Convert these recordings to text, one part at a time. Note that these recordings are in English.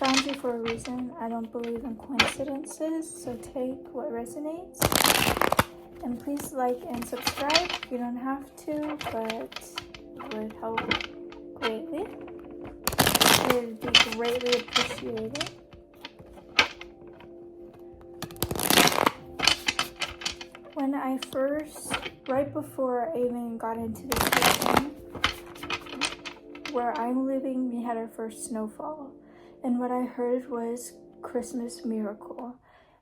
found you for a reason. I don't believe in coincidences, so take what resonates. And please like and subscribe. You don't have to, but it would help greatly. It would be greatly appreciated. When I first, right before I even got into this region, where I'm living, we had our first snowfall. And what I heard was Christmas Miracle,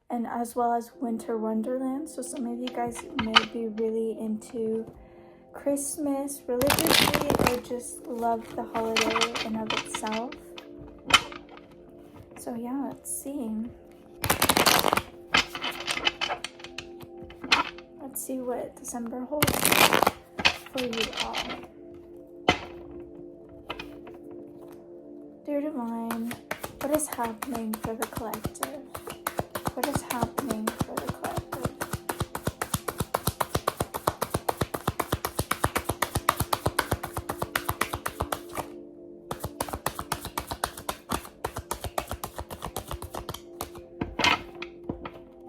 and as well as Winter Wonderland. So some of you guys may be really into Christmas religiously, or just love the holiday in of itself. So yeah, let's see. Let's see what December holds for you all. Dear Divine, what is happening for the collective? What is happening for the collective?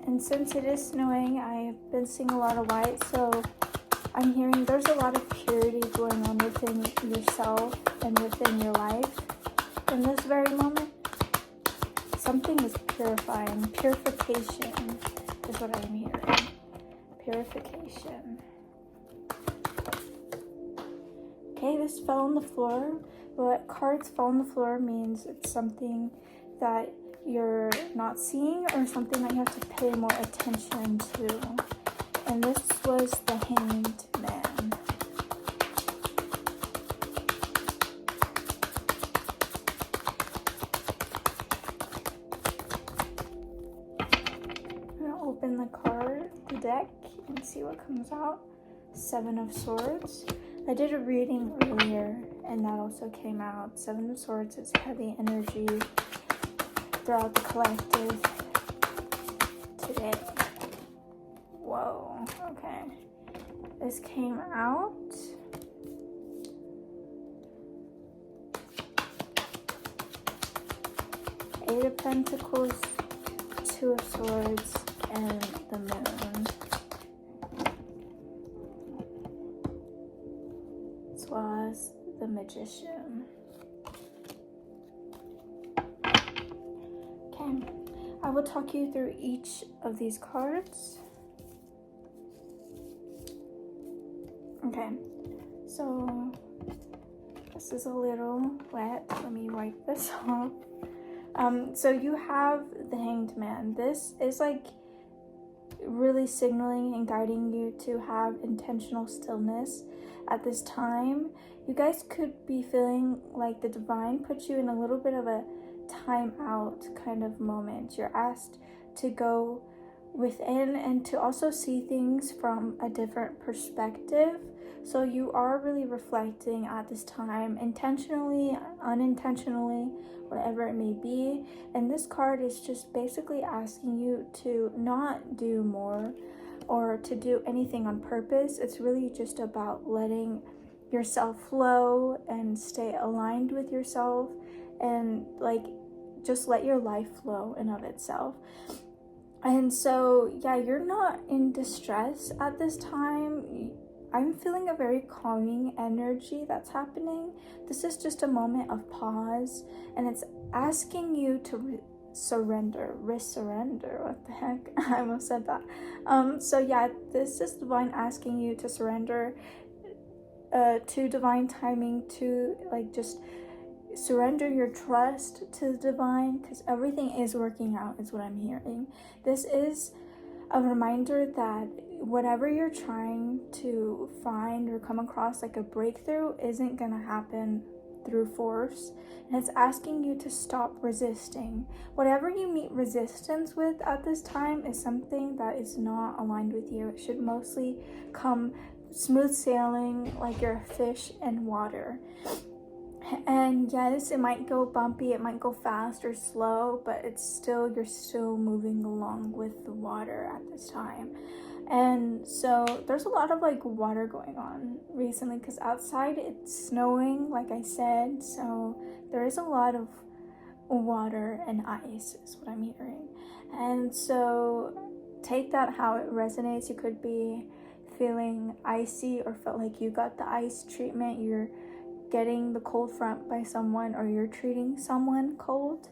And since it is snowing, I've been seeing a lot of white, so I'm hearing there's a lot of purity going on within yourself and within your life. In this very moment, something is purifying. Purification is what I'm hearing. Purification. Okay, this fell on the floor. What cards fall on the floor means it's something that you're not seeing, or something that you have to pay more attention to. And this was the Hanged Man. Open the deck and see what comes out. Seven of Swords. I did a reading earlier and that also came out. Seven of Swords is heavy energy throughout the collective today. Whoa, okay. This came out. Eight of Pentacles, Two of Swords, and the Moon, as well as the Magician. Okay, I will talk you through each of these cards. Okay, so this is a little wet. Let me wipe this off. So you have the Hanged Man. This is like really signaling and guiding you to have intentional stillness at this time. You guys could be feeling like the divine puts you in a little bit of a time out kind of moment. You're asked to go within and to also see things from a different perspective. So you are really reflecting at this time, intentionally, unintentionally, whatever it may be. And this card is just basically asking you to not do more or to do anything on purpose. It's really just about letting yourself flow and stay aligned with yourself, and like just let your life flow in of itself. And so yeah, you're not in distress at this time. I'm feeling a very calming energy that's happening. This is just a moment of pause, and it's asking you to surrender. What the heck? I almost said that. So yeah, this is divine asking you to surrender to divine timing, to like just surrender your trust to the divine, because everything is working out is what I'm hearing. This is a reminder that whatever you're trying to find or come across, like a breakthrough, isn't gonna happen through force, and it's asking you to stop resisting. Whatever you meet resistance with at this time is something that is not aligned with you. It should mostly come smooth sailing, like you're a fish in water. And yes, it might go bumpy, it might go fast or slow, but you're still moving along with the water at this time. And so there's a lot of like water going on recently, because outside it's snowing, like I said, so there is a lot of water and ice is what I'm hearing. And so take that how it resonates. You could be feeling icy or felt like you got the ice treatment. You're getting the cold front by someone, or you're treating someone cold.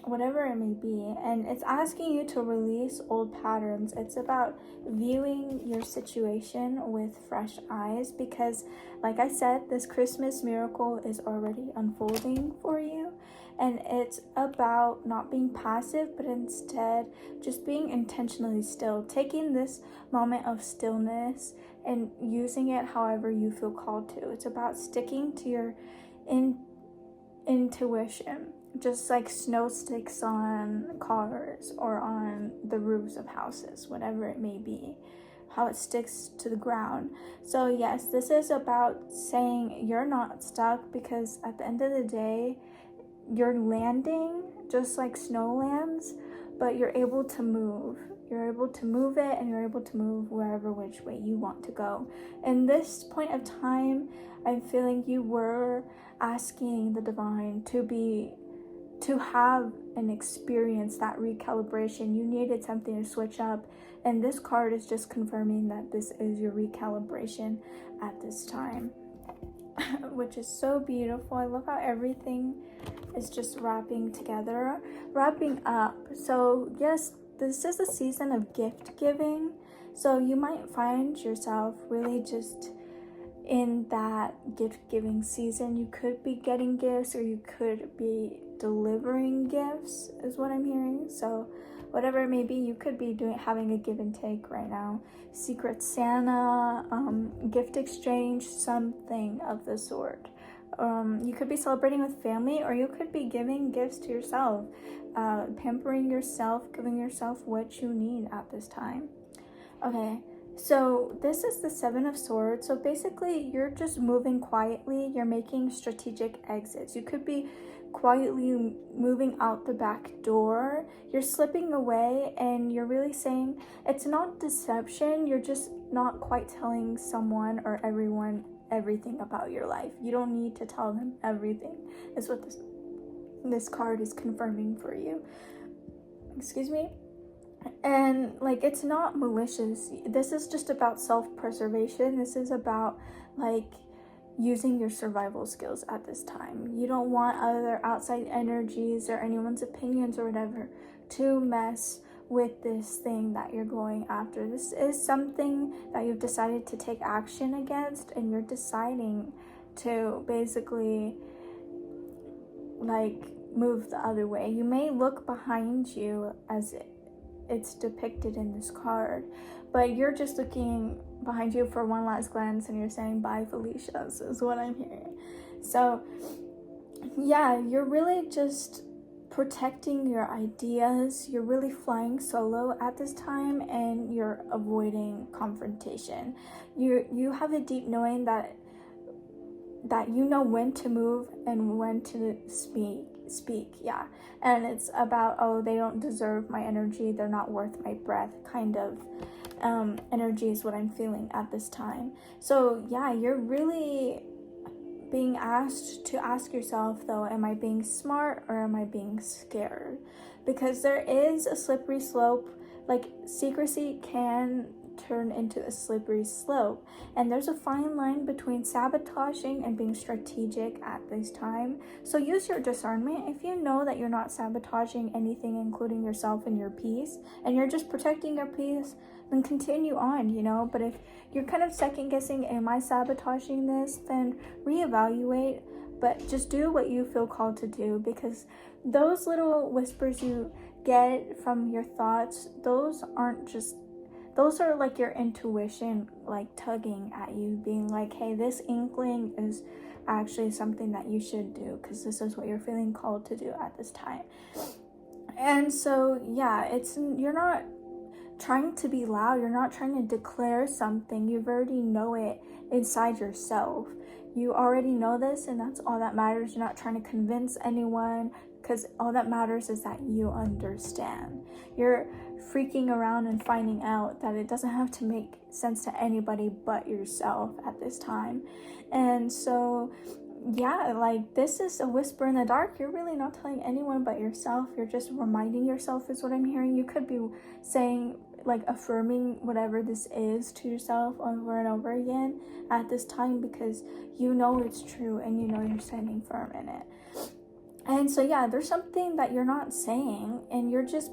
Whatever it may be. And it's asking you to release old patterns. It's about viewing your situation with fresh eyes, because like I said, this Christmas miracle is already unfolding for you. And it's about not being passive, but instead just being intentionally still, taking this moment of stillness and using it however you feel called to. It's about sticking to your intuition, just like snow sticks on cars or on the roofs of houses, whatever it may be, how it sticks to the ground. So yes, this is about saying you're not stuck, because at the end of the day, you're landing just like snow lands, but you're able to move. You're able to move it, and you're able to move wherever which way you want to go. In this point of time, I'm feeling you were asking the divine to have an experience, that recalibration. You needed something to switch up, and this card is just confirming that this is your recalibration at this time. Which is so beautiful. I love how everything is just wrapping up. So yes, this is a season of gift giving. So you might find yourself really just in that gift giving season. You could be getting gifts, or you could be delivering gifts is what I'm hearing. So whatever it may be, you could be having a give and take right now. Secret Santa, gift exchange, something of the sort. You could be celebrating with family, or you could be giving gifts to yourself, pampering yourself, giving yourself what you need at this time. Okay, so this is the Seven of Swords. So basically, you're just moving quietly. You're making strategic exits. You could be quietly moving out the back door. You're slipping away, and you're really saying it's not deception. You're just not quite telling someone or everyone everything about your life. You don't need to tell them everything, is what this card is confirming for you. Excuse me. And like, it's not malicious. This is just about self-preservation. This is about like using your survival skills at this time. You don't want other outside energies or anyone's opinions or whatever to mess with this thing that you're going after. This is something that you've decided to take action against, and you're deciding to basically like move the other way. You may look behind you as it's depicted in this card, but you're just looking behind you for one last glance, and you're saying bye, Felicia, is what I'm hearing. So yeah, you're really just protecting your ideas. You're really flying solo at this time, and you're avoiding confrontation. You have a deep knowing that you know when to move and when to speak. Yeah. And it's about, oh, they don't deserve my energy, they're not worth my breath kind of energy is what I'm feeling at this time. So yeah, you're really being asked to ask yourself though, am I being smart or am I being scared? Because there is a slippery slope. Like, secrecy can turn into a slippery slope, and there's a fine line between sabotaging and being strategic at this time. So use your discernment. If you know that you're not sabotaging anything, including yourself and your peace, and you're just protecting your peace, then continue on, you know. But if you're kind of second guessing, am I sabotaging this, then reevaluate. But just do what you feel called to do, because those little whispers you get from your thoughts, those are like your intuition, like tugging at you, being like, hey, this inkling is actually something that you should do, because this is what you're feeling called to do at this time. And so yeah, you're not trying to be loud, you're not trying to declare something. You already know it inside yourself. You already know this, and that's all that matters. You're not trying to convince anyone, because all that matters is that you understand. You're freaking around and finding out that it doesn't have to make sense to anybody but yourself at this time. And so yeah, like this is a whisper in the dark. You're really not telling anyone but yourself. You're just reminding yourself, is what I'm hearing. You could be saying, like, affirming whatever this is to yourself over and over again at this time, because you know it's true and you know you're standing firm in it. And so yeah, there's something that you're not saying, and you're just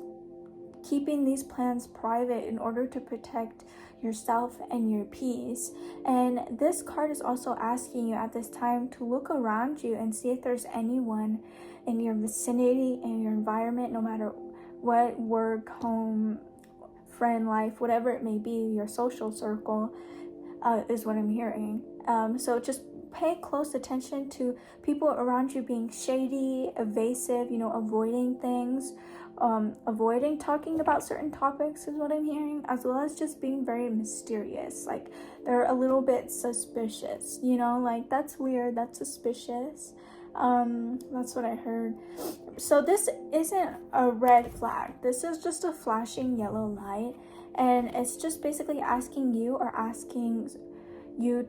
keeping these plans private in order to protect yourself and your peace. And this card is also asking you at this time to look around you and see if there's anyone in your vicinity, in your environment, no matter what, work, home, friend life, whatever it may be, your social circle, is what I'm hearing. So just pay close attention to people around you being shady, evasive, avoiding things, avoiding talking about certain topics is what I'm hearing, as well as just being very mysterious. Like, they're a little bit suspicious, like, that's weird, that's suspicious. That's what I heard. So this isn't a red flag. This is just a flashing yellow light, and it's just basically asking you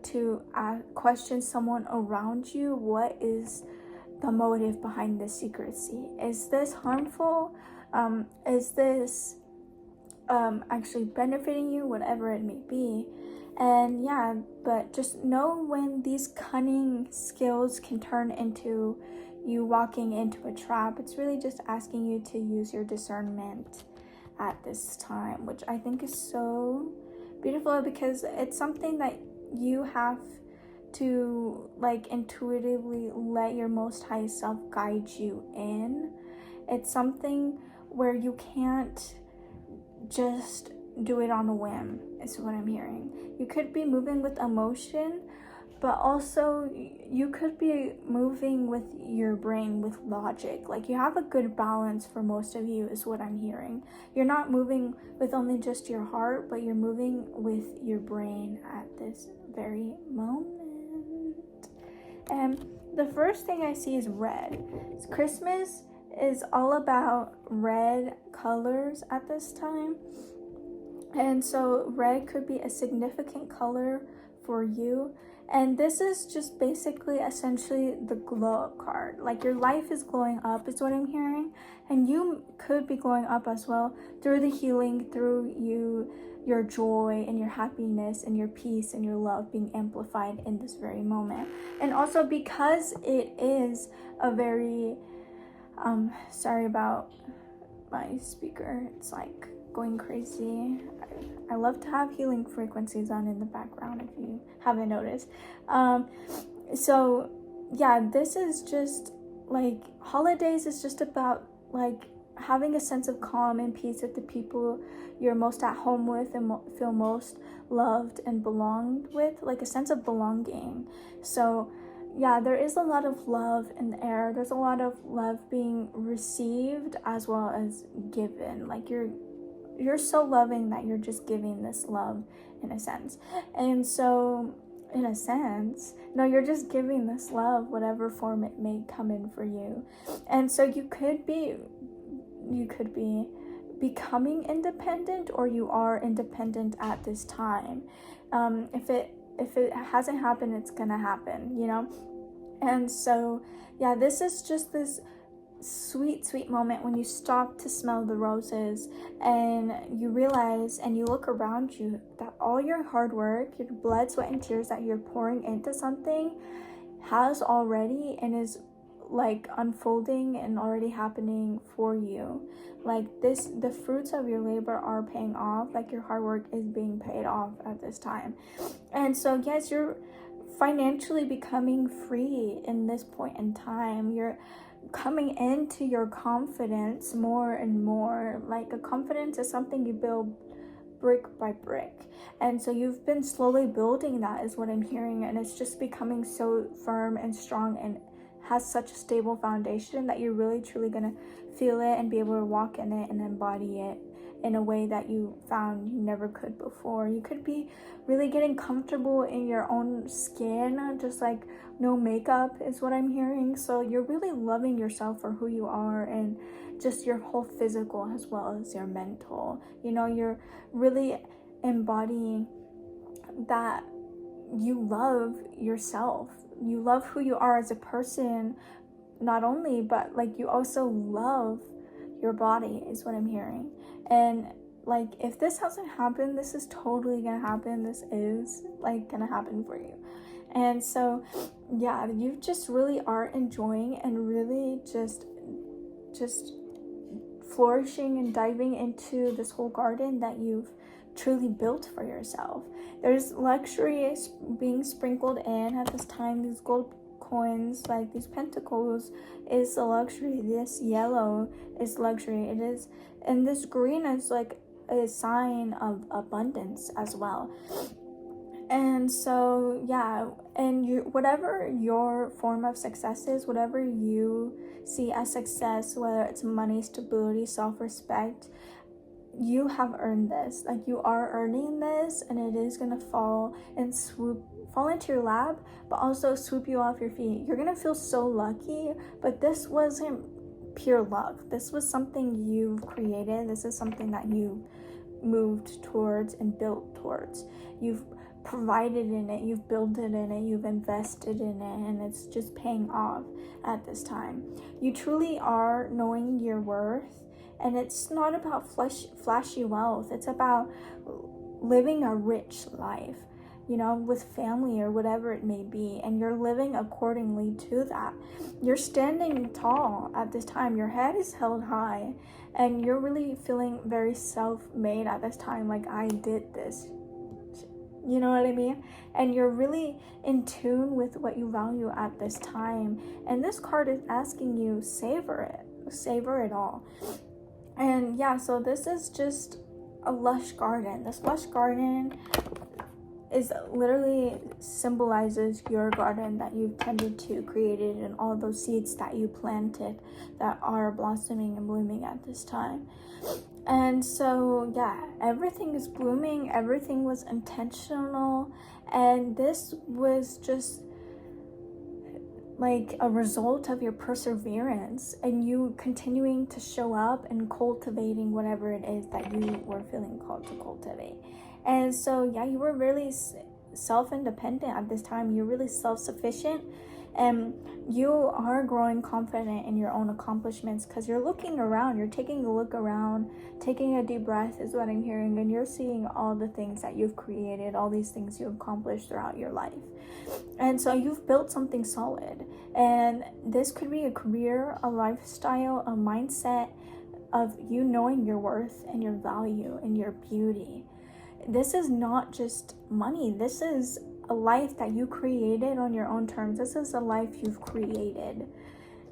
to question someone around you. What is the motive behind this secrecy? Is this harmful? Is this actually benefiting you? Whatever it may be. And yeah, but just know when these cunning skills can turn into you walking into a trap. It's really just asking you to use your discernment at this time, which I think is so beautiful, because it's something that you have to, like, intuitively let your most high self guide you in. It's something where you can't just do it on a whim, is what I'm hearing. You could be moving with emotion, but also you could be moving with your brain, with logic. Like, you have a good balance for most of you, is what I'm hearing. You're not moving with only just your heart, but you're moving with your brain at this very moment. And the first thing I see is red. Christmas is all about red colors at this time. And so red could be a significant color for you. And this is just basically essentially the glow up card. Like, your life is glowing up is what I'm hearing. And you could be glowing up as well through the healing, through your joy and your happiness and your peace and your love being amplified in this very moment. And also because it is a very, sorry about my speaker, it's like going crazy. I love to have healing frequencies on in the background, if you haven't noticed. So yeah, this is just like, holidays is just about like having a sense of calm and peace with the people you're most at home with and feel most loved and belonged with, like a sense of belonging. So yeah, there is a lot of love in the air. There's a lot of love being received as well as given. Like, you're so loving that you're just giving this love in a sense. And so in a sense, no, you're just giving this love, whatever form it may come in for you. And so you could be becoming independent, or you are independent at this time. If it hasn't happened, it's gonna happen, And so yeah, this is just this sweet moment when you stop to smell the roses and you realize and you look around you that all your hard work, your blood, sweat, and tears that you're pouring into something has already and is like unfolding and already happening for you. Like, the fruits of your labor are paying off. Like, your hard work is being paid off at this time. And so yes, you're financially becoming free in this point in time. You're coming into your confidence more and more. Like, a confidence is something you build brick by brick, and so you've been slowly building that, is what I'm hearing, and it's just becoming so firm and strong and has such a stable foundation that you're really truly gonna feel it and be able to walk in it and embody it in a way that you found you never could before. You could be really getting comfortable in your own skin, just like no makeup is what I'm hearing. So you're really loving yourself for who you are, and just your whole physical as well as your mental. You're really embodying that you love yourself you love who you are as a person, not only, but like you also love your body is what I'm hearing. And like if this hasn't happened, this is totally gonna happen. This is like gonna happen for you. And so yeah, you just really are enjoying and really just flourishing and diving into this whole garden that you've truly built for yourself. There's luxury being sprinkled in at this time. These gold coins, like these pentacles, is a luxury. This yellow is luxury. It is, and this green is like a sign of abundance as well. And so yeah, and you, whatever your form of success is, whatever you see as success, whether it's money, stability, self-respect, you have earned this. Like you are earning this, and it is gonna fall into your lap, but also swoop you off your feet. You're gonna feel so lucky, but this wasn't pure luck. This was something you've created. This is something that you moved towards and built towards. You've provided in it, you've built it in it, you've invested in it, and it's just paying off at this time. You truly are knowing your worth, and it's not about flashy wealth. It's about living a rich life, you know, with family or whatever it may be, and you're living accordingly to that. You're standing tall at this time. Your head is held high, and you're really feeling very self-made at this time. Like, I did this. You know what I mean? And you're really in tune with what you value at this time. And this card is asking you, savor it. Savor it all. And yeah, so this is just a lush garden. This lush garden is literally symbolizes your garden that you've tended to, created, and all those seeds that you planted that are blossoming and blooming at this time. And so yeah, everything is blooming, everything was intentional, and this was just like a result of your perseverance and you continuing to show up and cultivating whatever it is that you were feeling called to cultivate. And so yeah, you were really self-independent at this time. You're really self-sufficient, and you are growing confident in your own accomplishments because you're looking around, you're taking a look around, taking a deep breath is what I'm hearing, and you're seeing all the things that you've created, all these things you've accomplished throughout your life. And so you've built something solid, and this could be a career, a lifestyle, a mindset of you knowing your worth and your value and your beauty. This is not just money. This is a life that you created on your own terms. This is a life you've created.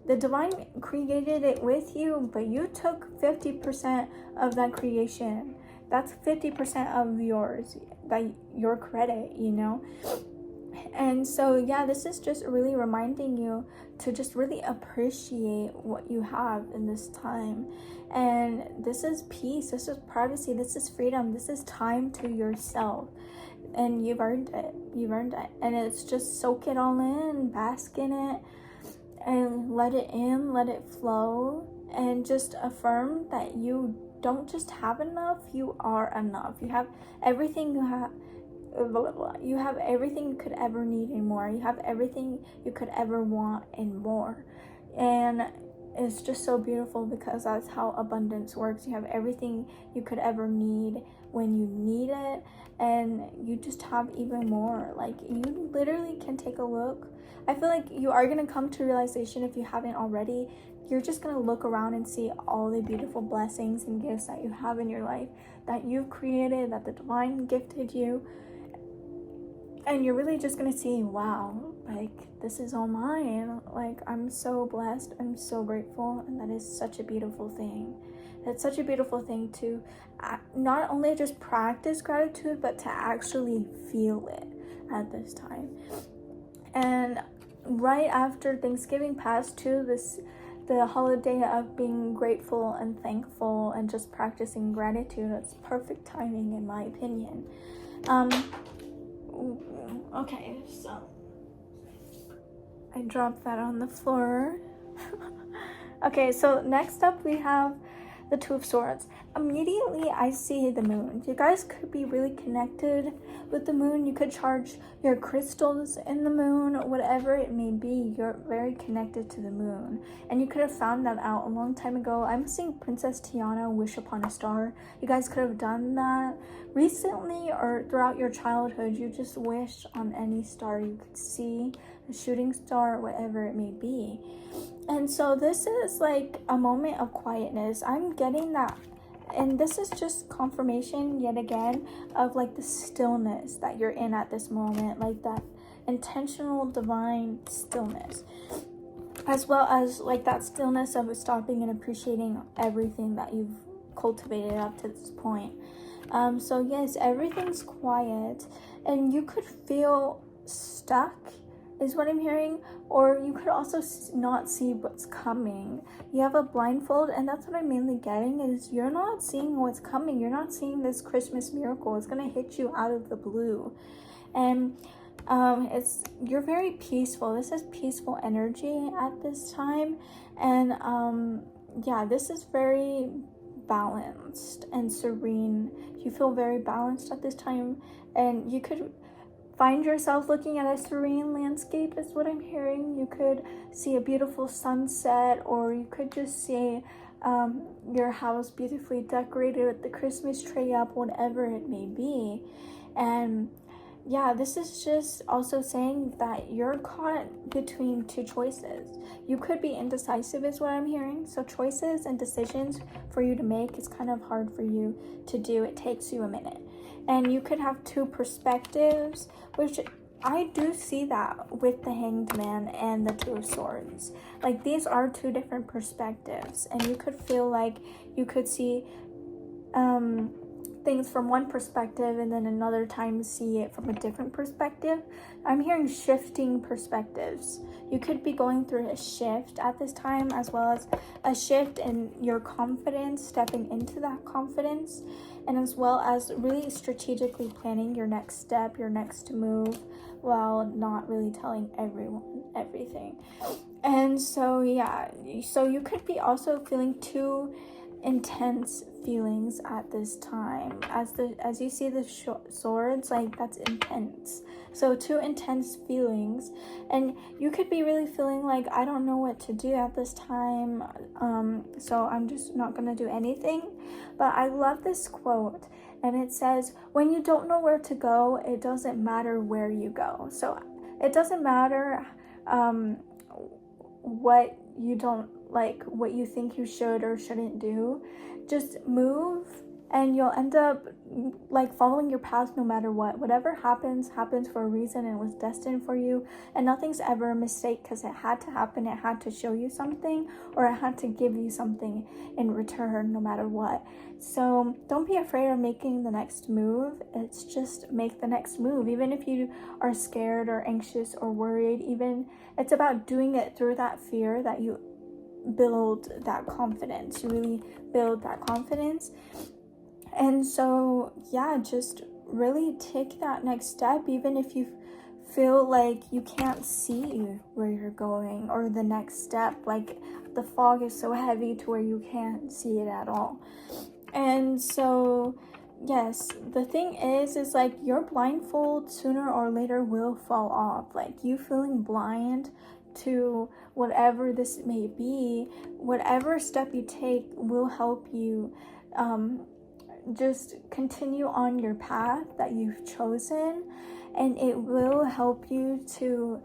The divine created it with you, but you took 50% of that creation. That's 50% of yours, that your credit, you know? And so yeah, this is just really reminding you to just really appreciate what you have in this time. And this is peace, this is privacy, this is freedom, this is time to yourself. And you've earned it. And it's just soak it all in, bask in it, and let it in, let it flow, and just affirm that you don't just have enough, you are enough. You have everything you have everything you could ever need and more. You have everything you could ever want and more. And it's just so beautiful because that's how abundance works. You have everything you could ever need when you need it, and you just have even more. Like, you literally can take a look. I feel like you are going to come to realization, if you haven't already, you're just going to look around and see all the beautiful blessings and gifts that you have in your life, that you've created, that the divine gifted you. And you're really just going to see, wow, like, this is all mine. Like, I'm so blessed. I'm so grateful. And that is such a beautiful thing. It's such a beautiful thing to not only just practice gratitude, but to actually feel it at this time. And right after Thanksgiving passed too, the holiday of being grateful and thankful and just practicing gratitude, it's perfect timing in my opinion. Okay, so I dropped that on the floor. Okay, so next up we have the Two of Swords, immediately I see the moon. You guys could be really connected with the moon. You could charge your crystals in the moon, whatever it may be. You're very connected to the moon, and you could have found that out a long time ago. I'm seeing Princess Tiana wish upon a star. You guys could have done that recently or throughout your childhood. You just wish on any star you could see, a shooting star, whatever it may be. And so this is like a moment of quietness. I'm getting that, and this is just confirmation yet again of like the stillness that you're in at this moment, like that intentional divine stillness, as well as like that stillness of stopping and appreciating everything that you've cultivated up to this point. So yes, everything's quiet, and you could feel stuck is what I'm hearing, or you could also not see what's coming. You have a blindfold, and that's what I'm mainly getting, is you're not seeing what's coming. You're not seeing this Christmas miracle. It's gonna hit you out of the blue, and you're very peaceful. This is peaceful energy at this time, and yeah, this is very balanced and serene. You feel very balanced at this time, and you could find yourself looking at a serene landscape is what I'm hearing. You could see a beautiful sunset, or you could just see your house beautifully decorated with the Christmas tree up, whatever it may be. And yeah, this is just also saying that you're caught between two choices. You could be indecisive is what I'm hearing. So choices and decisions for you to make is kind of hard for you to do. It takes you a minute. And you could have two perspectives, which I do see that with the Hanged Man and the Two of Swords. Like, these are two different perspectives, and you could feel like you could see things from one perspective and then another time see it from a different perspective. I'm hearing shifting perspectives. You could be going through a shift at this time, as well as a shift in your confidence, stepping into that confidence, and as well as really strategically planning your next step, your next move, while not really telling everyone everything. And so yeah, so you could be also feeling two intense feelings at this time. As you see the swords, like, that's intense. So two intense feelings, and you could be really feeling like, I don't know what to do at this time, so I'm just not gonna do anything. But I love this quote, and it says, when you don't know where to go, it doesn't matter where you go. So it doesn't matter what you don't like, what you think you should or shouldn't do. Just move, and you'll end up like following your path no matter what. Whatever happens for a reason, and was destined for you, and nothing's ever a mistake, because it had to happen. It had to show you something, or it had to give you something in return, no matter what. So don't be afraid of making the next move. It's just make the next move, even if you are scared or anxious or worried. Even it's about doing it through that fear that you build that confidence. You really build that confidence. And so yeah, just really take that next step, even if you feel like you can't see where you're going, or the next step, like the fog is so heavy to where you can't see it at all. And so yes, the thing is like, your blindfold sooner or later will fall off. Like, you feeling blind to whatever this may be, whatever step you take will help you just continue on your path that you've chosen, and it will help you to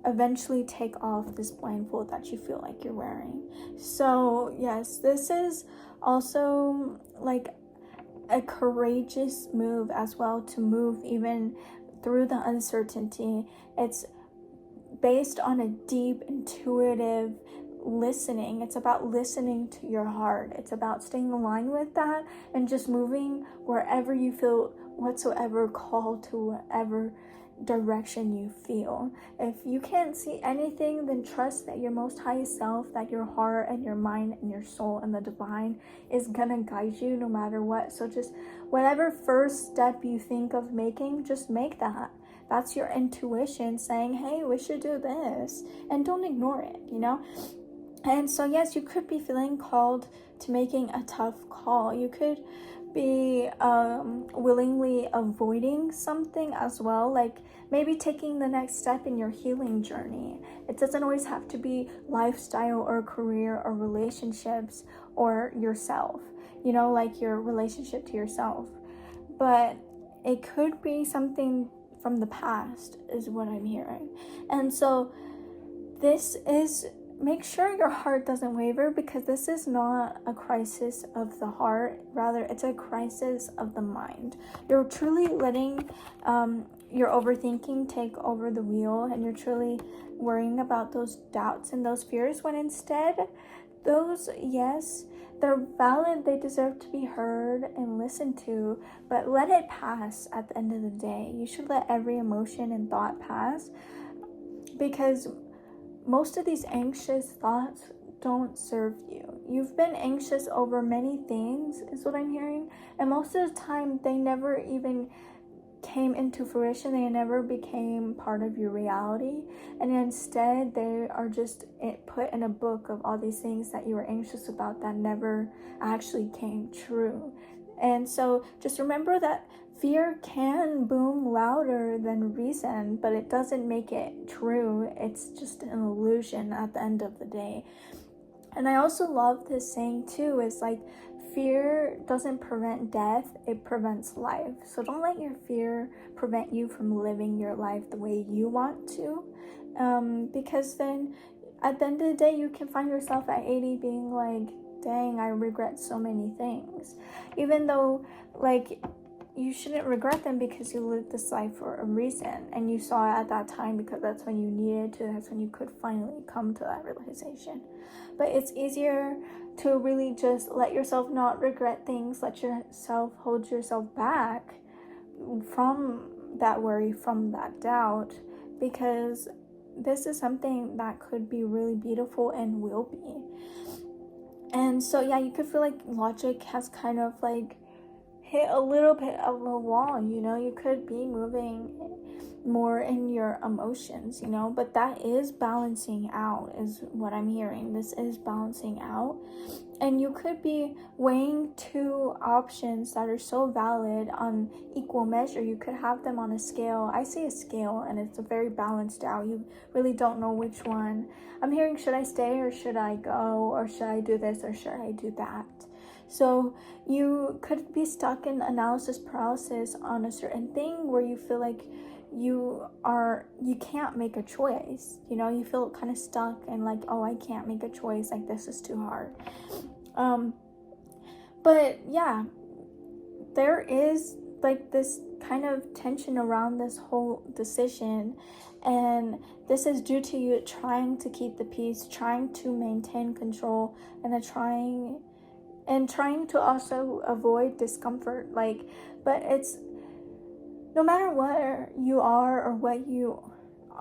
eventually take off this blindfold that you feel like you're wearing. So yes, this is also like a courageous move as well, to move even through the uncertainty. It's based on a deep intuitive listening. It's about listening to your heart. It's about staying aligned with that, and just moving wherever you feel whatsoever call to whatever direction you feel. If you can't see anything, then trust that your most highest self, that your heart and your mind and your soul and the divine is gonna guide you no matter what. So just whatever first step you think of making, just make that. That's your intuition saying, hey, we should do this, and don't ignore it, you know? And so, yes, you could be feeling called to making a tough call. You could be willingly avoiding something as well, like maybe taking the next step in your healing journey. It doesn't always have to be lifestyle or career or relationships or yourself, like your relationship to yourself. But it could be something from the past, is what I'm hearing. And so make sure your heart doesn't waver, because this is not a crisis of the heart. Rather, it's a crisis of the mind. You're truly letting your overthinking take over the wheel, and you're truly worrying about those doubts and those fears, when instead those, yes, they're valid, they deserve to be heard and listened to, but let it pass. At the end of the day, you should let every emotion and thought pass, because most of these anxious thoughts don't serve you. You've been anxious over many things, is what I'm hearing, and most of the time they never even came into fruition. They never became part of your reality, and instead they are just put in a book of all these things that you were anxious about that never actually came true. And so just remember that fear can boom louder than reason, but it doesn't make it true. It's just an illusion at the end of the day. And I also love this saying too, is like, fear doesn't prevent death, it prevents life. So don't let your fear prevent you from living your life the way you want to, because then at the end of the day you can find yourself at 80 being like, dang, I regret so many things, even though like you shouldn't regret them, because you lived this life for a reason, and you saw it at that time because that's when you needed to, that's when you could finally come to that realization. But it's easier to really just let yourself not regret things, let yourself hold yourself back from that worry, from that doubt, because this is something that could be really beautiful and will be. And so yeah, you could feel like logic has kind of like hit a little bit of a wall, you could be moving more in your emotions, but that is balancing out, is what I'm hearing. This is balancing out, and you could be weighing two options that are so valid on equal measure. You could have them on a scale. I see a scale, and it's a very balanced out. You really don't know which one. I'm hearing, should I stay or should I go, or should I do this or should I do that? So you could be stuck in analysis paralysis on a certain thing, where you feel like you can't make a choice. You feel kind of stuck and like, oh, I can't make a choice, like this is too hard. But yeah, there is like this kind of tension around this whole decision, and this is due to you trying to keep the peace, trying to maintain control, and trying to also avoid discomfort. But it's, no matter where you are or what you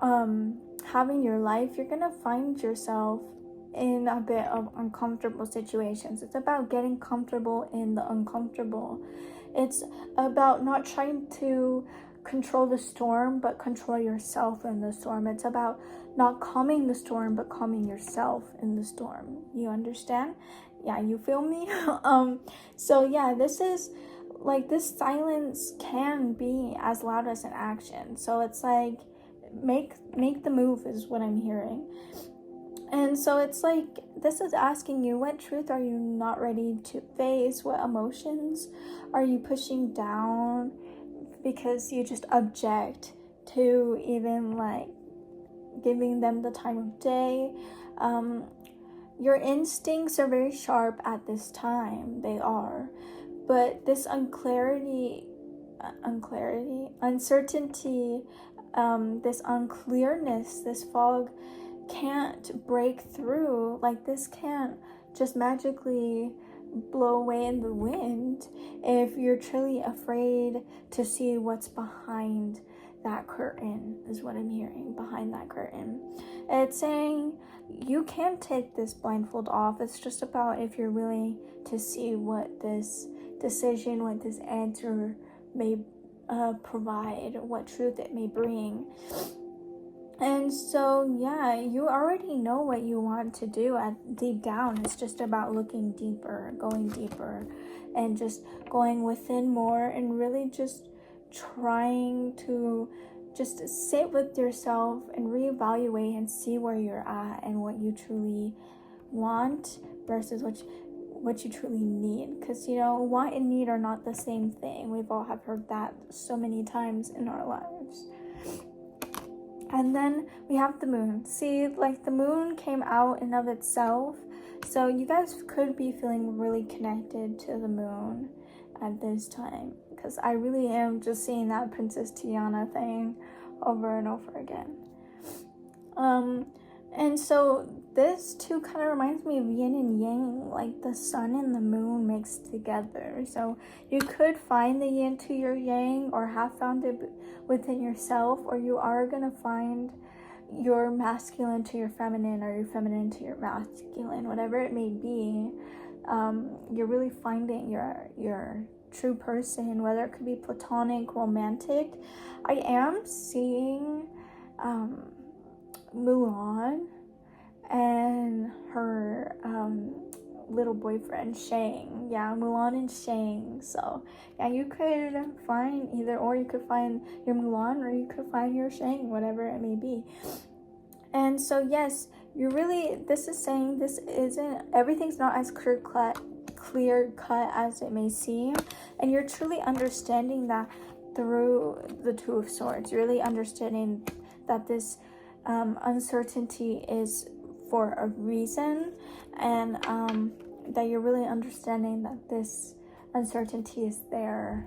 have in your life, you're gonna find yourself in a bit of uncomfortable situations. It's about getting comfortable in the uncomfortable. It's about not trying to control the storm, but control yourself in the storm. It's about not calming the storm, but calming yourself in the storm. You understand? Yeah, you feel me? So yeah, this is like, this silence can be as loud as an action. So it's like, make the move, is what I'm hearing. And so it's like, this is asking you, what truth are you not ready to face? What emotions are you pushing down because you just object to even like giving them the time of day? Your instincts are very sharp at this time, they are, but this uncertainty, this unclearness, this fog can't break through. Like, this can't just magically blow away in the wind if you're truly afraid to see what's behind that curtain, is what I'm hearing. Behind that curtain, it's saying you can take this blindfold off. It's just about if you're willing to see what this decision, what this answer may provide, what truth it may bring. And so, yeah, you already know what you want to do at deep down. It's just about looking deeper, going deeper, and just going within more, and really just trying to just sit with yourself and reevaluate and see where you're at and what you truly want versus what you truly need. Because, you know, want and need are not the same thing. We've all have heard that so many times in our lives. And then we have the moon. See, like, the moon came out in of itself. So you guys could be feeling really connected to the moon at this time. Because I really am just seeing that Princess Tiana thing over and over again. And so this too kind of reminds me of yin and yang, like the sun and the moon mixed together. So you could find the yin to your yang, or have found it within yourself, or you are going to find your masculine to your feminine, or your feminine to your masculine, whatever it may be. You're really finding your true person, whether it could be platonic, romantic. I am seeing Mulan and her little boyfriend Shang. Yeah, Mulan and Shang. So yeah, you could find either, or you could find your Mulan, or you could find your Shang, whatever it may be. And so yes, you really, this is saying this isn't, everything's not as clear cut as it may seem, and you're truly understanding that through the Two of Swords. You're really understanding that this uncertainty is for a reason, and that you're really understanding that this uncertainty is there,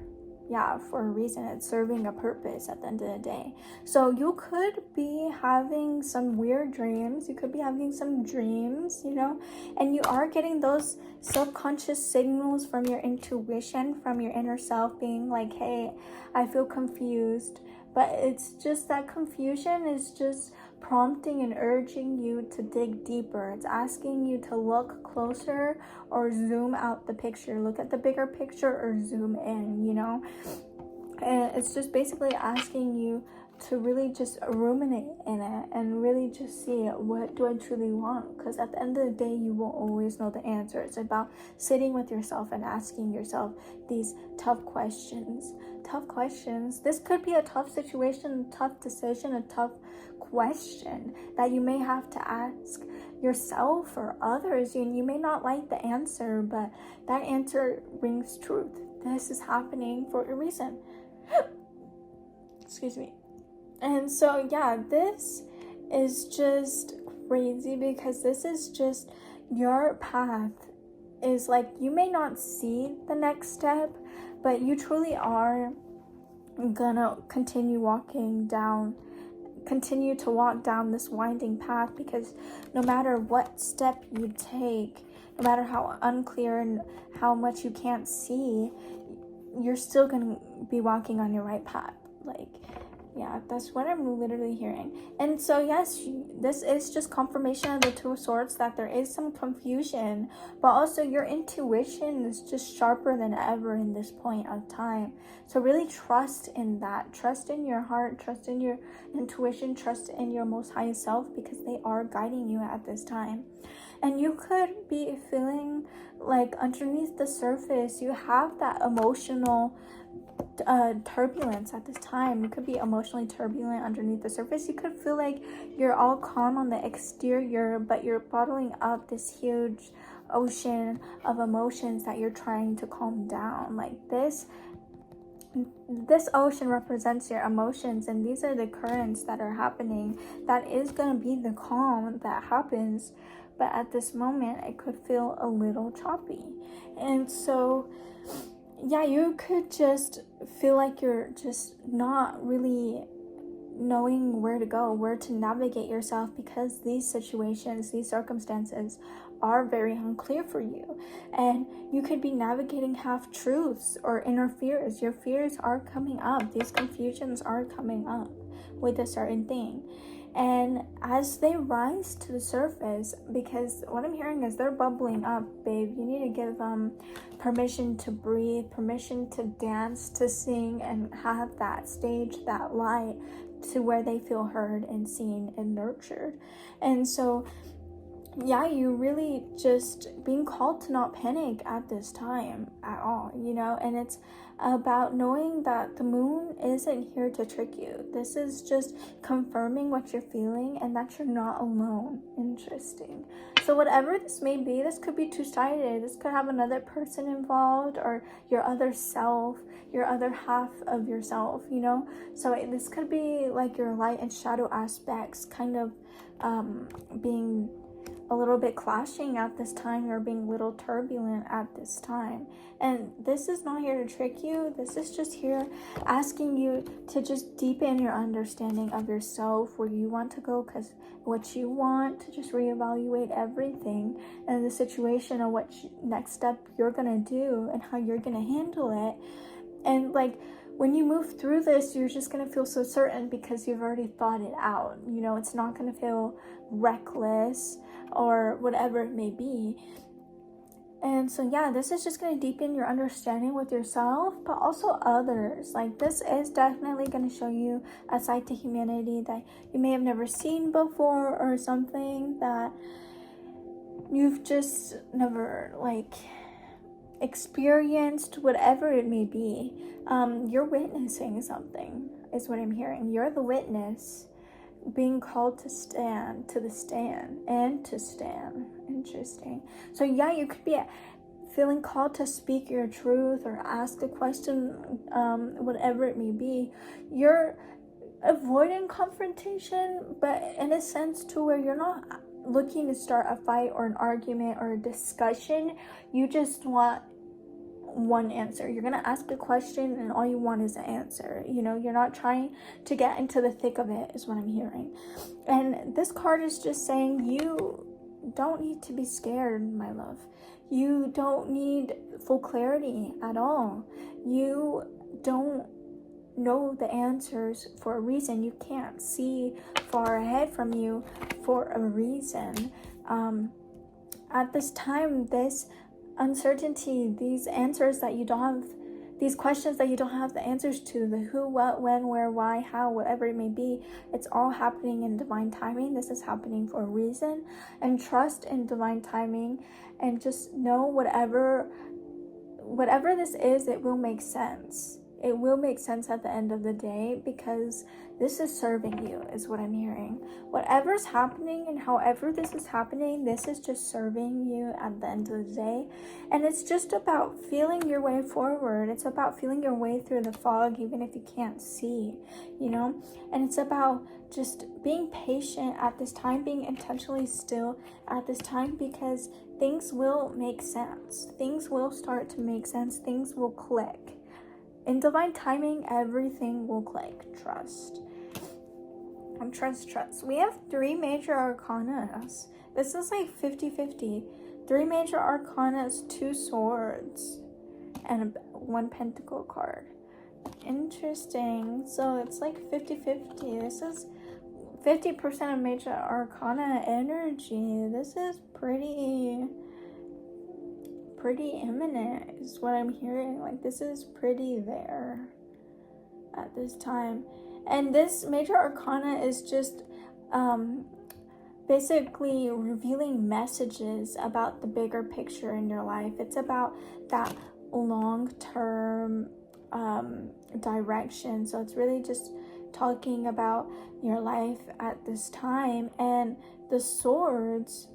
yeah, for a reason. It's serving a purpose at the end of the day. So you could be having some weird dreams. You could be having some dreams, you know, and you are getting those subconscious signals from your intuition, from your inner self, being like, hey, I feel confused. But it's just that confusion is just prompting and urging you to dig deeper. It's asking you to look closer or zoom out the picture. Look at the bigger picture or zoom in, you know? And it's just basically asking you to really just ruminate in it and really just see, what do I truly want? Because at the end of the day, you won't always know the answer. It's about sitting with yourself and asking yourself these tough questions. Tough questions. This could be a tough situation, a tough decision, a tough question that you may have to ask yourself or others. You may not like the answer, but that answer brings truth. This is happening for a reason. Excuse me. And so, yeah, this is just crazy, because this is just your path. Is like, you may not see the next step, but you truly are gonna continue to walk down this winding path, because no matter what step you take, no matter how unclear and how much you can't see, you're still gonna be walking on your right path. Like, yeah, that's what I'm literally hearing. And so yes, this is just confirmation of the Two of Swords, that there is some confusion, but also your intuition is just sharper than ever in this point of time. So really trust in that. Trust in your heart, trust in your intuition, trust in your most high self, because they are guiding you at this time. And you could be feeling like underneath the surface, you have that emotional turbulence at this time. You could be emotionally turbulent underneath the surface. You could feel like you're all calm on the exterior, but you're bottling up this huge ocean of emotions that you're trying to calm down. Like this ocean represents your emotions, and these are the currents that are happening. That is going to be the calm that happens, but at this moment it could feel a little choppy. And so yeah, you could just feel like you're just not really knowing where to go, where to navigate yourself, because these situations, these circumstances are very unclear for you. And you could be navigating half-truths or inner fears. Your fears are coming up. These confusions are coming up with a certain thing. And as they rise to the surface, because what I'm hearing is they're bubbling up, babe, you need to give them permission to breathe, permission to dance, to sing, and have that stage, that light to where they feel heard and seen and nurtured. And so yeah, you really just being called to not panic at this time at all, you know. And it's about knowing that the moon isn't here to trick you. This is just confirming what you're feeling and that you're not alone. Interesting. So whatever this may be, this could be two-sided. This could have another person involved, or your other self, your other half of yourself, you know. So this could be like your light and shadow aspects kind of being a little bit clashing at this time, or being a little turbulent at this time. And this is not here to trick you. This is just here asking you to just deepen your understanding of yourself, where you want to go, because what you want, to just reevaluate everything and the situation, or what next step you're gonna do and how you're gonna handle it. And like, when you move through this, you're just going to feel so certain because you've already thought it out. You know, it's not going to feel reckless or whatever it may be. And so, yeah, this is just going to deepen your understanding with yourself, but also others. Like, this is definitely going to show you a side to humanity that you may have never seen before, or something that you've just never, like, experienced, whatever it may be. You're witnessing something, is what I'm hearing. You're the witness being called to stand, to the stand, and to stand. Interesting. So yeah, you could be feeling called to speak your truth or ask a question, whatever it may be. You're avoiding confrontation, but in a sense to where you're not looking to start a fight or an argument or a discussion. You just want one answer. You're gonna ask a question and all you want is an answer. You know, you're not trying to get into the thick of it, is what I'm hearing. And this card is just saying you don't need to be scared, my love. You don't need full clarity at all. You don't know the answers for a reason. You can't see far ahead from you for a reason. At this time, this uncertainty, these answers that you don't have, these questions that you don't have the answers to, the who, what, when, where, why, how, whatever it may be, it's all happening in divine timing. This is happening for a reason. And trust in divine timing, and just know whatever this is, it will make sense. It will make sense at the end of the day, because this is serving you, is what I'm hearing. Whatever's happening and however this is happening, this is just serving you at the end of the day. And it's just about feeling your way forward. It's about feeling your way through the fog, even if you can't see, you know? And it's about just being patient at this time, being intentionally still at this time, because things will make sense. Things will start to make sense. Things will click. In divine timing, everything will click. Trust. Trust. We have 3 major arcanas. This is like 50-50. 3 major arcanas, 2 swords, and 1 pentacle card. Interesting. So it's like 50-50. This is 50% of major arcana energy. This is pretty imminent, is what I'm hearing. Like, this is pretty there at this time. And this major arcana is just basically revealing messages about the bigger picture in your life. It's about that long-term direction. So it's really just talking about your life at this time. And the swords,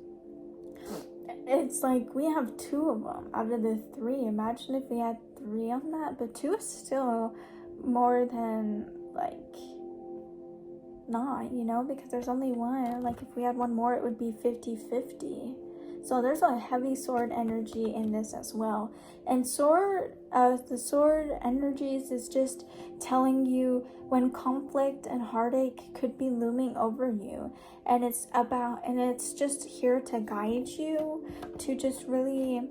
it's like we have 2 of them out of the 3. Imagine if we had 3 on that, but 2 is still more than like not, you know, because there's only 1. Like, if we had 1 more, it would be 50-50. So there's a heavy sword energy in this as well. And the sword energies is just telling you when conflict and heartache could be looming over you. And it's just here to guide you, to just really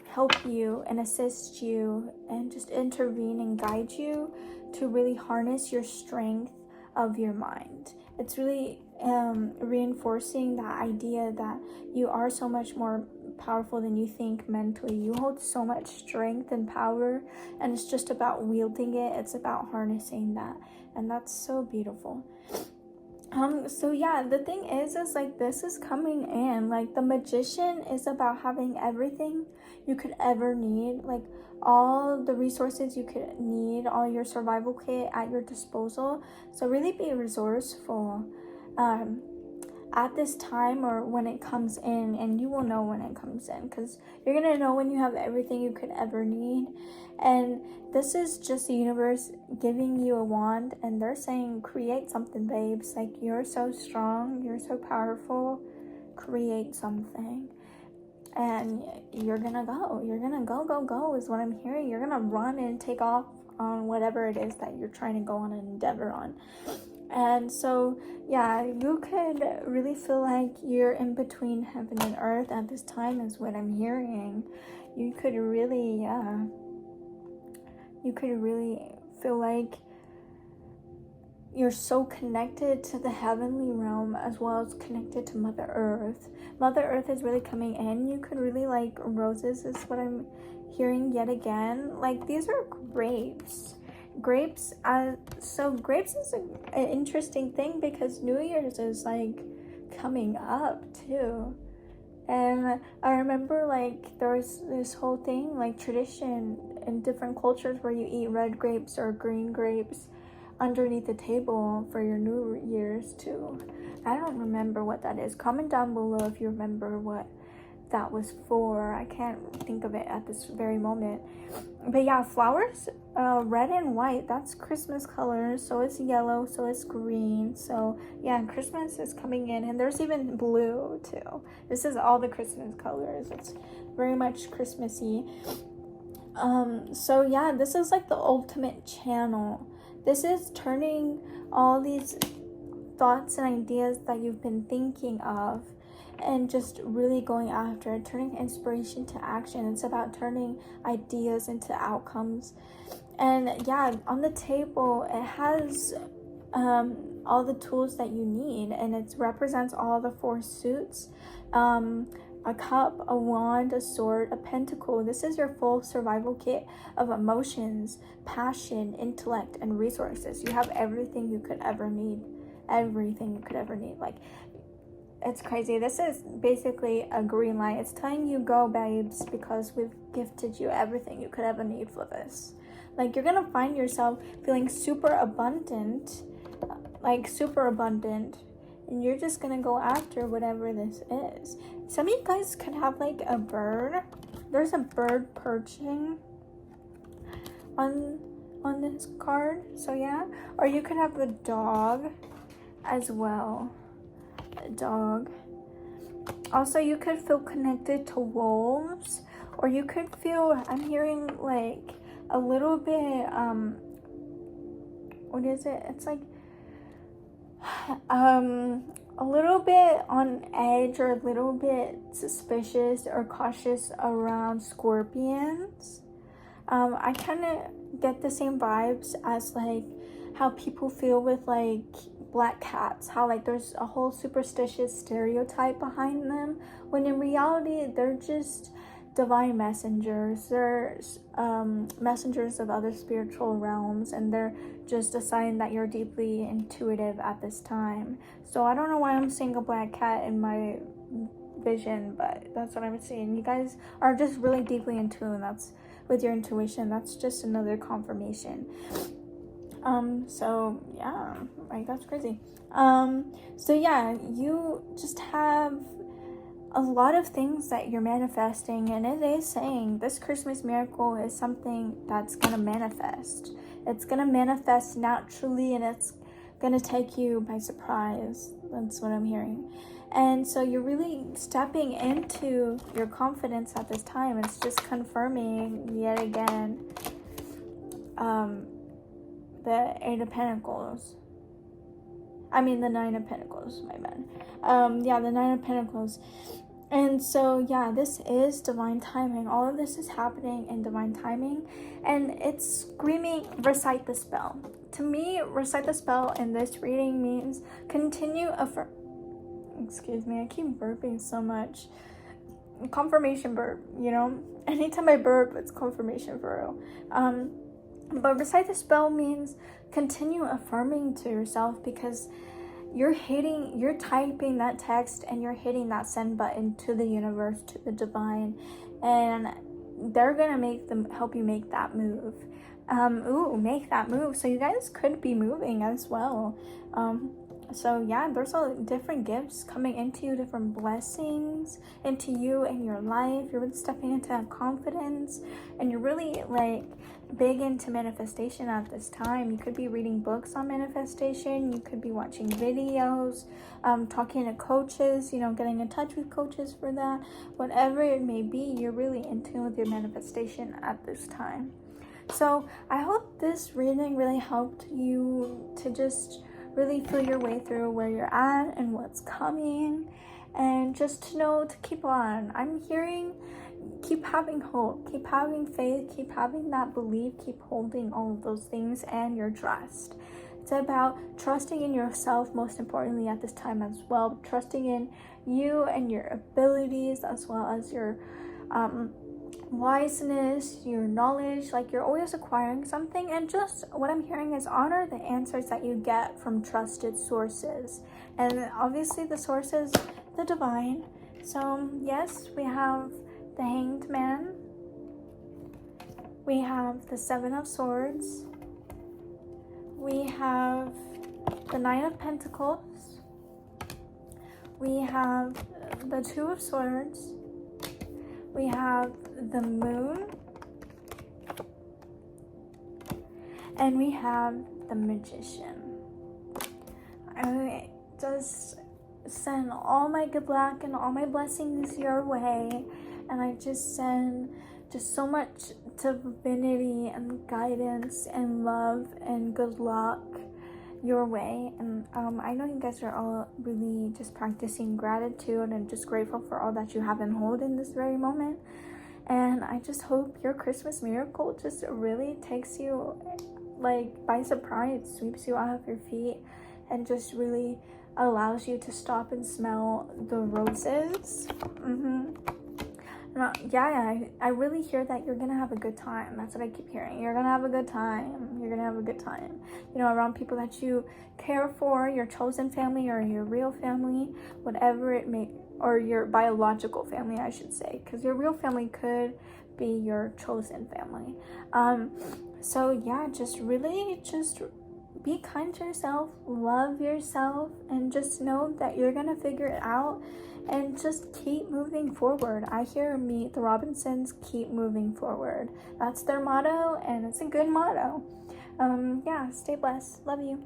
help you and assist you, and just intervene and guide you to really harness your strength of your mind. It's really reinforcing that idea that you are so much more powerful than you think mentally. You hold so much strength and power, and it's just about wielding it. It's about harnessing that, and that's so beautiful. So yeah, the thing is like this is coming in. Like the Magician is about having everything you could ever need, like all the resources you could need, all your survival kit at your disposal. So really be resourceful at this time, or when it comes in, and you will know when it comes in, because you're gonna know when you have everything you could ever need. And this is just the universe giving you a wand, and they're saying create something, babes. Like, you're so strong, you're so powerful, create something. And you're gonna go is what I'm hearing. You're gonna run and take off on whatever it is that you're trying to go on an endeavor on. And so yeah, you could really feel like you're in between heaven and earth at this time, is what I'm hearing. You could really feel like you're so connected to the heavenly realm as well as connected to Mother Earth. Mother Earth is really coming in. You could really like roses, is what I'm hearing yet again. Like, these are grapes. Grapes is an interesting thing, because New Year's is like coming up too. And I remember like there was this whole thing, like tradition in different cultures, where you eat red grapes or green grapes underneath the table for your New Year's too. I don't remember what that is. Comment down below if you remember what that was for. I can't think of it at this very moment. But yeah, flowers, red and white, that's Christmas colors. So it's yellow, so it's green. So yeah, Christmas is coming in, and there's even blue too. This is all the Christmas colors. It's very much Christmassy. So yeah, this is like the ultimate channel. This is turning all these thoughts and ideas that you've been thinking of, and just really going after it, turning inspiration to action. It's about turning ideas into outcomes. And yeah, on the table, it has all the tools that you need, and it represents all the 4 suits. A cup, a wand, a sword, a pentacle. This is your full survival kit of emotions, passion, intellect, and resources. You have everything you could ever need. Everything you could ever need. Like, it's crazy. This is basically a green light. It's telling you, go, babes, because we've gifted you everything you could ever need for this. Like, you're gonna find yourself feeling super abundant, and you're just gonna go after whatever this is. Some of you guys could have like a bird. There's a bird perching on this card. So yeah, or you could have a dog as well. A dog. Also, you could feel connected to wolves, or you could feel, I'm hearing like a little bit what is it? It's like a little bit on edge, or a little bit suspicious or cautious around scorpions. I kind of get the same vibes as like how people feel with like black cats, how like there's a whole superstitious stereotype behind them, when in reality they're just divine messengers. They're messengers of other spiritual realms, and they're just a sign that you're deeply intuitive at this time. So I don't know why I'm seeing a black cat in my vision, but that's what I'm seeing. You guys are just really deeply in tune. That's with your intuition. That's just another confirmation. So yeah, like, that's crazy. So yeah, you just have a lot of things that you're manifesting, and it is saying this Christmas miracle is something that's gonna manifest. It's gonna manifest naturally, and it's gonna take you by surprise. That's what I'm hearing. And so you're really stepping into your confidence at this time. It's just confirming yet again the 8 of Pentacles. I mean the 9 of Pentacles, my bad. Yeah, the 9 of Pentacles. And so yeah, this is divine timing. All of this is happening in divine timing, and it's screaming, recite the spell. To me, recite the spell in this reading means continue excuse me, I keep burping so much. confirmation burp, you know? Anytime I burp, it's confirmation for real. But recite the spell means continue affirming to yourself, because you're typing that text and you're hitting that send button to the universe, to the divine, and they're gonna help you make that move. Make that move. So you guys could be moving as well. So yeah, there's all different gifts coming into you, different blessings into you and your life. You're really stepping into that confidence, and you're really like big into manifestation at this time. You could be reading books on manifestation. You could be watching videos, talking to coaches, you know, getting in touch with coaches for that. Whatever it may be, you're really in tune with your manifestation at this time. So I hope this reading really helped you to just really feel your way through where you're at and what's coming, and just to know to keep on. I'm hearing keep having hope, keep having faith, keep having that belief, keep holding all of those things, and your trust. It's about trusting in yourself, most importantly at this time as well, trusting in you and your abilities, as well as your wiseness, your knowledge. Like, you're always acquiring something, and just what I'm hearing is honor the answers that you get from trusted sources, and obviously the source is the divine. So yes, we have the Hanged Man, we have the Seven of Swords, we have the Nine of Pentacles, we have the Two of Swords, we have the Moon, and we have the Magician. I just send all my good luck and all my blessings your way, and I just send just so much divinity and guidance and love and good luck your way. And I know you guys are all really just practicing gratitude and just grateful for all that you have and hold in this very moment. And I just hope your Christmas miracle just really takes you like by surprise, sweeps you off your feet, and just really allows you to stop and smell the roses. I really hear that you're gonna have a good time. That's what I keep hearing. You're gonna have a good time. You're gonna have a good time, you know, around people that you care for, your chosen family or your real family, whatever it may, or your biological family, I should say, because your real family could be your chosen family. So yeah, just really just be kind to yourself, love yourself, and just know that you're gonna figure it out, and just keep moving forward. I hear Meet the Robinsons, keep moving forward. That's their motto, and it's a good motto. Yeah, stay blessed. Love you.